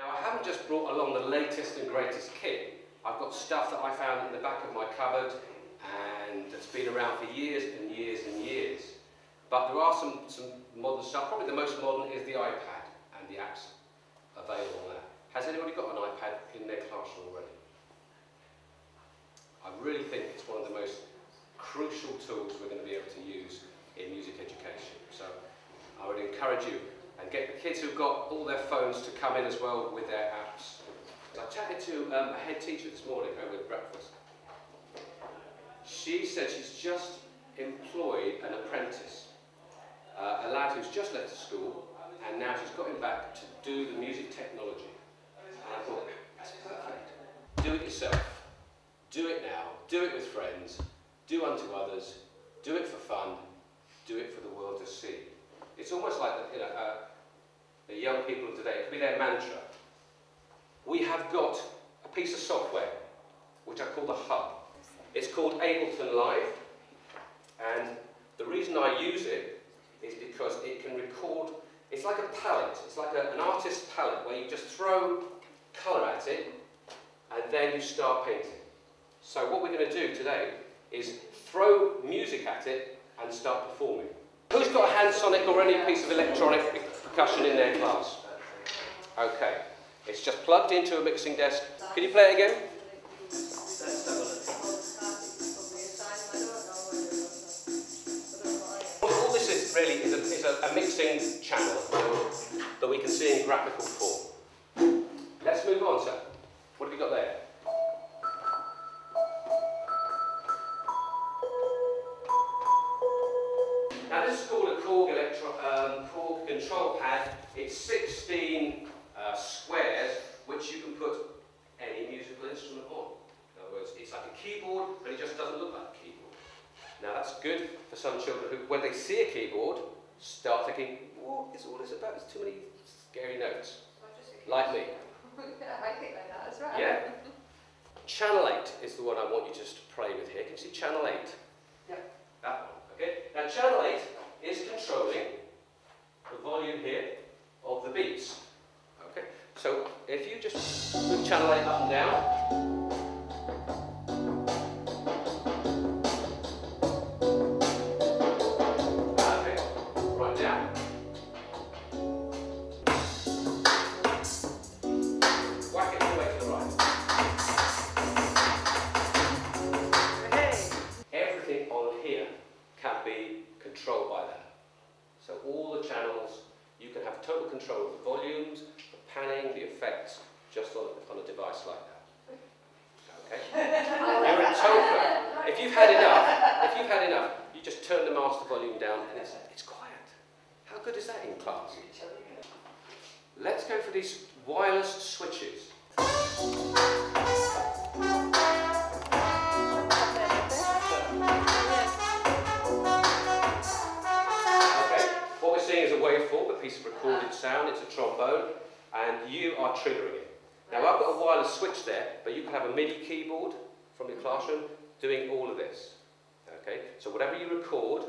Now, I haven't just brought along the latest and greatest kit. I've got stuff that I found in the back of my cupboard and that's been around for years and years and years. But there are some modern stuff. Probably the most modern is the iPad and the apps available on that. Has anybody got an iPad in their classroom already? I really think it's one of the most crucial tools we're going to be able to use in music education. So I would encourage you and get the kids who've got all their phones to come in as well with their apps. I chatted to a head teacher this morning over breakfast. She said she's just employed an apprentice, a lad who's just left school, and now she's got him back to do the music technology. And I thought, that's perfect. Do it yourself. Do it now. Do it with friends. Do unto others. Do it for fun. Do it for the world to see. It's almost like the young people of today, it could be their mantra. We have got a piece of software, which I call the Hub. It's called Ableton Live, and the reason I use it is because it can record, it's like a palette, it's like an artist's palette where you just throw colour at it, and then you start painting. So what we're going to do today is throw music at it and start performing. Who's got a hand sonic or any piece of electronic percussion in their class? Okay, it's just plugged into a mixing desk. Can you play it again? All this is really is a mixing channel that we can see in graphical form. Let's move on, sir. What have you got there? Now this is called a Korg control pad. It's 16 squares which you can put any musical instrument on. In other words, it's like a keyboard, but it just doesn't look like a keyboard. Now that's good for some children who, when they see a keyboard, start thinking, what is all this about? There's too many scary notes. Like me. I think like that, that's right. Yeah. Channel 8 is the one I want you just to play with here. Can you see Channel 8? Yeah. That one. Okay. Now Channel 8 is controlling the volume here of the beats. Okay. So if you just move Channel 8 up and down. Okay. Right down. Whack it all the way to the right. Everything on here can be controlled by that. So all the channels, you can have total control of the volumes, the panning, the effects, just on a device like that. Okay? You're in total. If you've had enough, you just turn the master volume down and it's quiet. How good is that in class? Let's go for these wireless switches. Is a waveform, a piece of recorded sound, it's a trombone, and you are triggering it. Now I've got a wireless switch there, but you can have a MIDI keyboard from your classroom doing all of this. Okay, so whatever you record,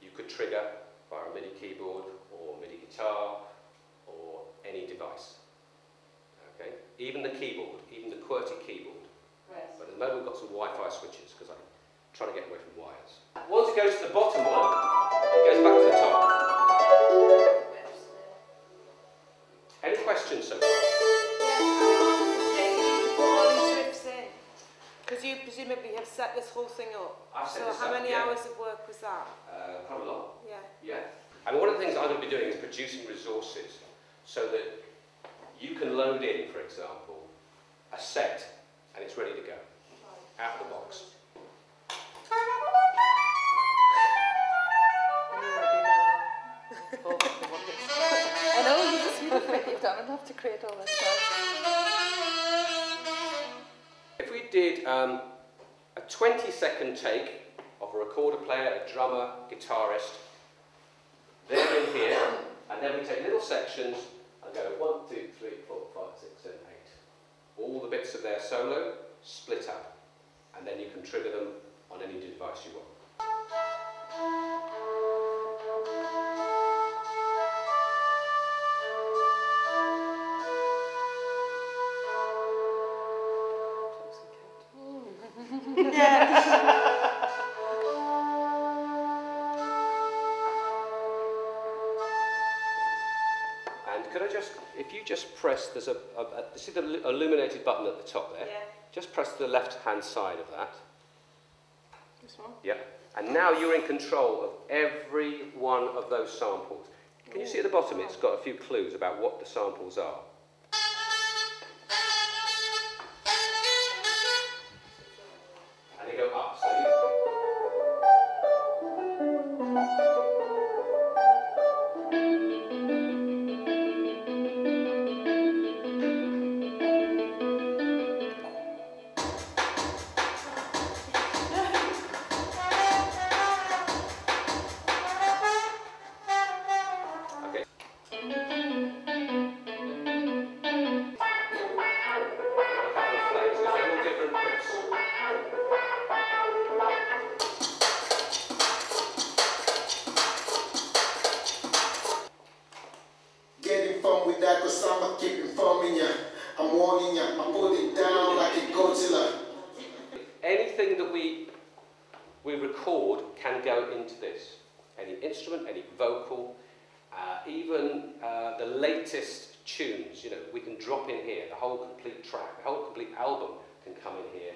you could trigger via a MIDI keyboard or MIDI guitar or any device. Okay, even the keyboard, even the QWERTY keyboard. Right. But at the moment we've got some Wi-Fi switches because I'm trying to get away from wires. Once it goes to the bottom one, it goes back to the top. Any questions so far? Because you presumably have set this whole thing up. I've set so this how up, many yeah. hours of work was that? Quite a lot. Yeah. Yeah. I mean, one of the things I'm going to be doing is producing resources so that you can load in, for example, a set and it's ready to go out of the box. I know, you've done enough to create all this stuff. If we did a 20-second take of a recorder player, a drummer, guitarist, they're in here, and then we take little sections and go 1, 2, 3, 4, 5, 6, 7, 8. All the bits of their solo split up, and then you can trigger them on any device you want. could I just, if you just press, there's see the illuminated button at the top there? Yeah. Just press the left-hand side of that. This one? Yeah. And now you're in control of every one of those samples. Can you see at the bottom it's got a few clues about what the samples are? And they go up. So anything that we record can go into this. Any instrument, any vocal, even the latest tunes, you know, we can drop in here. The whole complete track, the whole complete album can come in here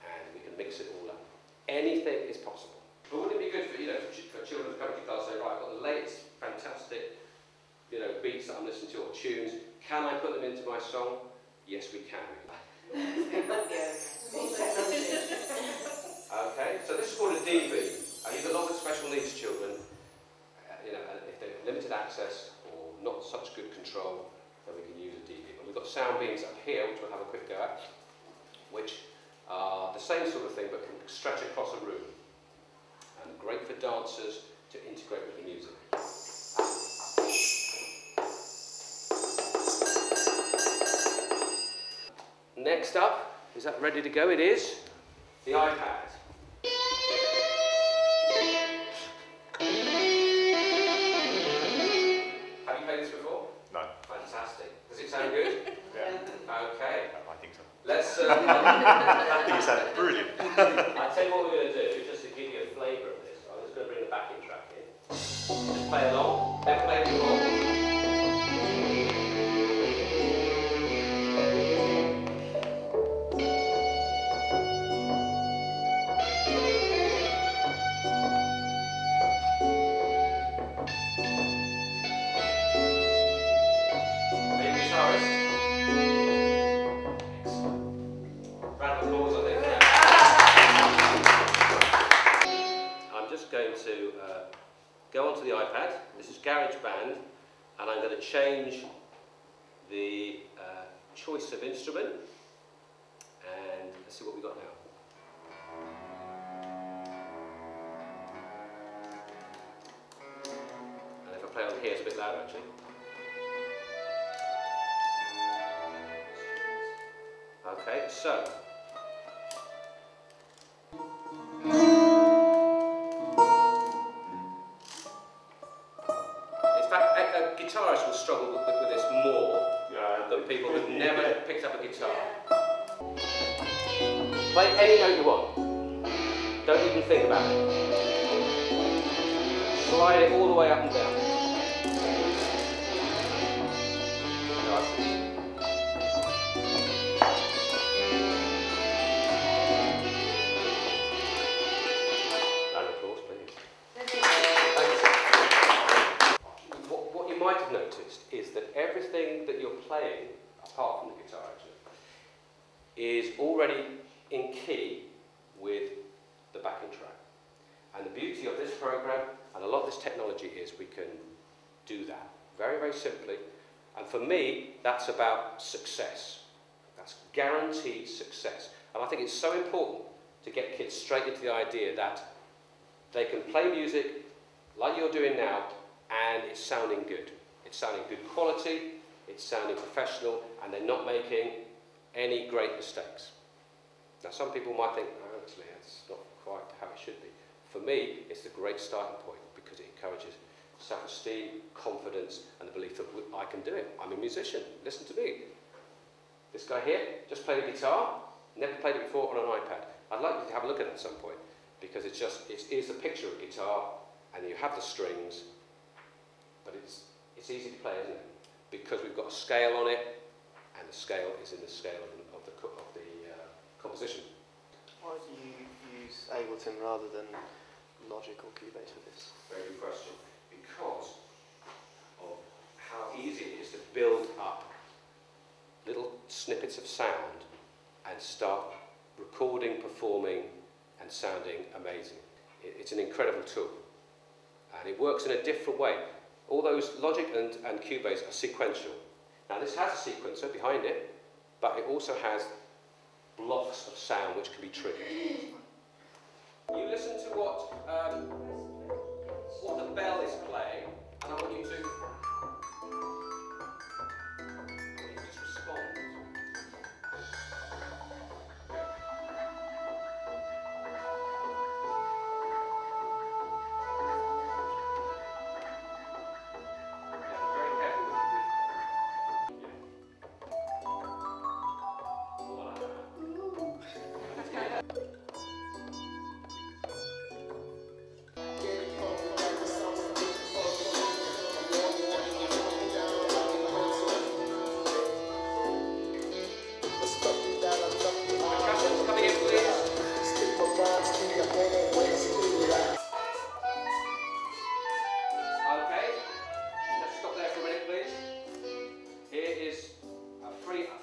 and we can mix it all up. Anything is possible. But wouldn't it be good for, you know, for children to come to class and say, right, I've got the latest fantastic, you know, beats that I'm listening to or tunes. Can I put them into my song? Yes, we can. Okay, so this is called a DV, and you've got lots of special needs children, you know, and if they've limited access or not such good control, then we can use a DV. But we've got sound beams up here, which we'll have a quick go at, which are the same sort of thing, but can stretch across a room, and great for dancers to integrate with the music. Next up, is that ready to go? It is the iPad. Have you played this before? No. Fantastic. Does it sound good? Yeah. Okay. I think so. Let's. I think it sounds brilliant. I'll tell you what we're going to do, just to give you a flavour of this. I'm just going to bring the backing track in. Just play along. Never played before. Going to go onto the iPad. This is GarageBand, and I'm going to change the choice of instrument, and let's see what we've got now. And if I play on here, it's a bit louder actually. Okay, so guitarists will struggle with this more than people who've never picked up a guitar. Play any note you want. Don't even think about it. Slide it all the way up and down. Round of applause, please. What you might have noticed is that everything that you're playing, apart from the guitar actually, is already in key with the backing track. And the beauty of this program and a lot of this technology is we can do that very, very simply. And for me, that's about success. That's guaranteed success. And I think it's so important to get kids straight into the idea that they can play music like you're doing now and it's sounding good. It's sounding good quality, it's sounding professional, and they're not making any great mistakes. Now some people might think, oh, actually that's not quite how it should be. For me, it's the great starting point because it encourages self-esteem, confidence, and the belief that I can do it. I'm a musician, listen to me. This guy here just played a guitar, never played it before on an iPad. I'd like you to have a look at it at some point because it's the picture of a guitar and you have the strings, but it's easy to play, isn't it? because we've got a scale on it, and the scale is in the scale of the composition. Why do you use Ableton rather than Logic or Cubase for this? Very good question. Because of how easy it is to build up little snippets of sound and start recording, performing, and sounding amazing. It's an incredible tool. And it works in a different way. All those Logic and Cubase are sequential. Now this has a sequencer behind it, but it also has blocks of sound which can be triggered. You listen to what the bell is playing, and I want you to just respond.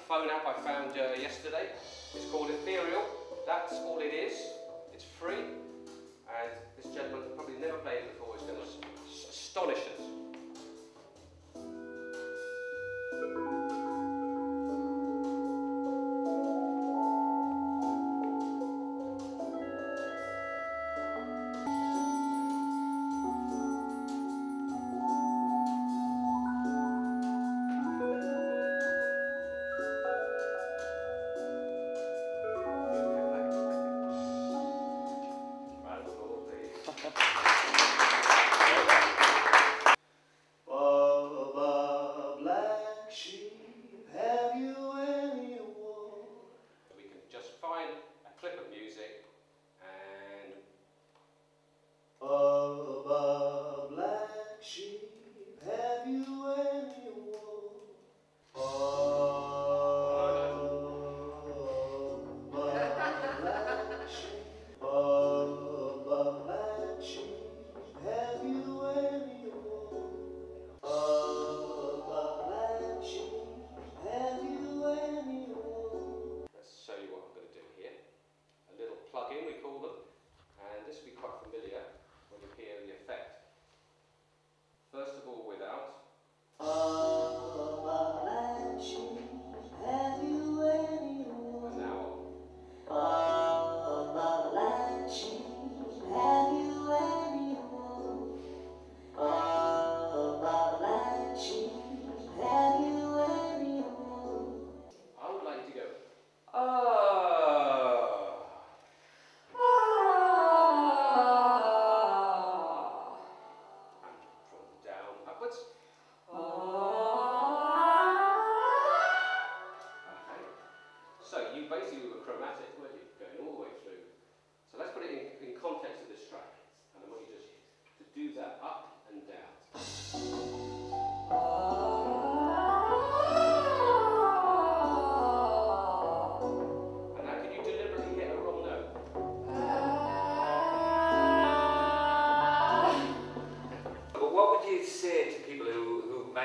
Phone app I found yesterday. It's called Ethereal. That's all it is. It's free, and this gentleman probably never played it before. It's going to astonish us.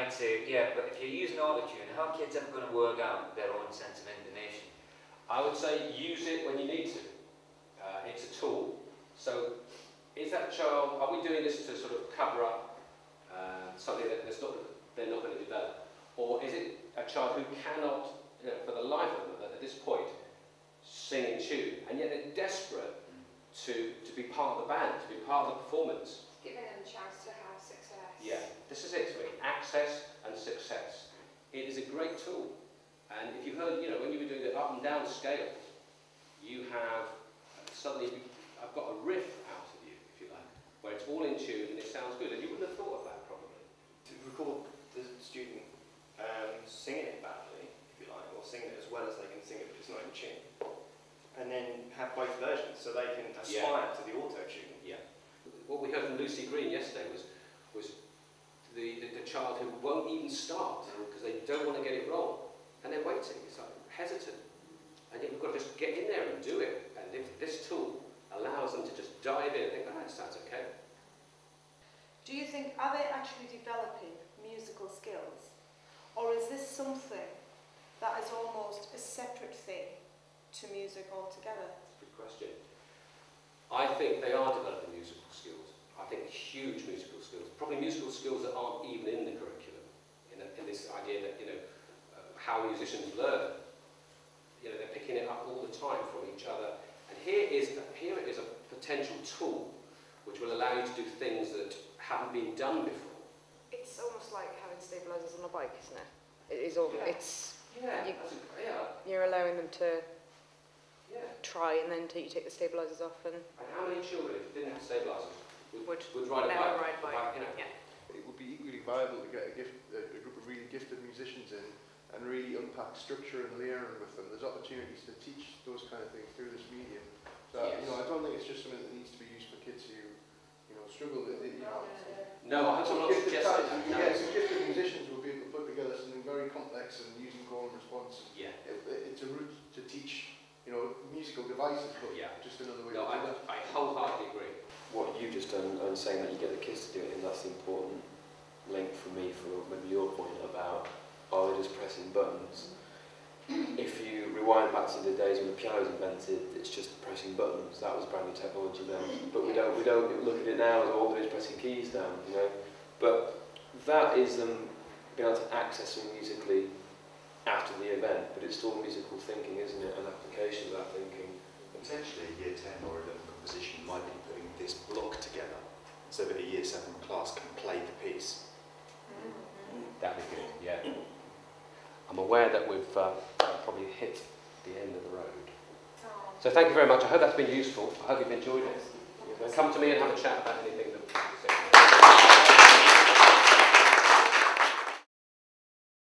Say, yeah, but if you're using Auto-Tune, how are kids ever going to work out their own sense of intonation? I would say use it when you need to. It's a tool. So is that child, are we doing this to sort of cover up something that they're not going to develop? Or is it a child who cannot, for the life of them at this point, sing in tune, and yet they're desperate to be part of the band, to be part of the performance? Giving them a chance to have success. Yeah, this is it to me. Access and success. It is a great tool. And if you heard, when you were doing the up and down scales, you have suddenly, I've got a riff out of you, if you like, where it's all in tune and it sounds good. And you wouldn't have thought of that, probably. To record the student singing it badly, if you like, or singing it as well as they can sing it but it's not in tune, and then have both versions so they can aspire to the auto-tune. Yeah. What we heard from Lucy Green yesterday was the child who won't even start, because they're waiting. It's like hesitant. And yet we've got to just get in there and do it. And if this tool allows them to just dive in and think, oh, that sounds okay. Do you think, are they actually developing musical skills? Or is this something that is almost a separate thing to music altogether? Good question. I think they are developing musical skills. I think huge musical skills. Probably musical skills that aren't even in the curriculum. In this idea that, how musicians learn. They're picking it up all the time from each other. And here it is a potential tool which will allow you to do things that haven't been done before. It's almost like having stabilisers on a bike, isn't it? It is all. Yeah. It's. Yeah. You're allowing them to Yeah. try, and then you take the stabilisers off, and And how many children, if you didn't have stabilisers, would ride a never bike? ride bike. Yeah. It would be equally viable to get a group of really gifted musicians in and really unpack structure and layering with them. There's opportunities to teach those kind of things through this medium. So, Yes. I don't think it's just something that needs to be used for kids who, struggle with it. No, I'm not suggesting that. No. Yeah, some gifted musicians will be able to put together something very complex and using call and response. Yeah. It's a route to teach, musical devices, but Yeah. just another way No, to do that. I wholeheartedly agree. What you've just done and saying that you get the kids to do it, and that's the important link for me for maybe your point about are they just pressing buttons. If you rewind back to the days when the piano was invented, it's just pressing buttons. That was brand new technology then. But we don't look at it now as all they're pressing keys down, But that is them being able to access them musically after the event, but it's still musical thinking, isn't it? An application of that thinking. Potentially a year 10 or 11 composition might be putting this block together so that a year 7 class can play the piece. That'd be good, yeah. I'm aware that we've probably hit the end of the road. So thank you very much. I hope that's been useful. I hope you've enjoyed it. Come to me and have a chat about anything that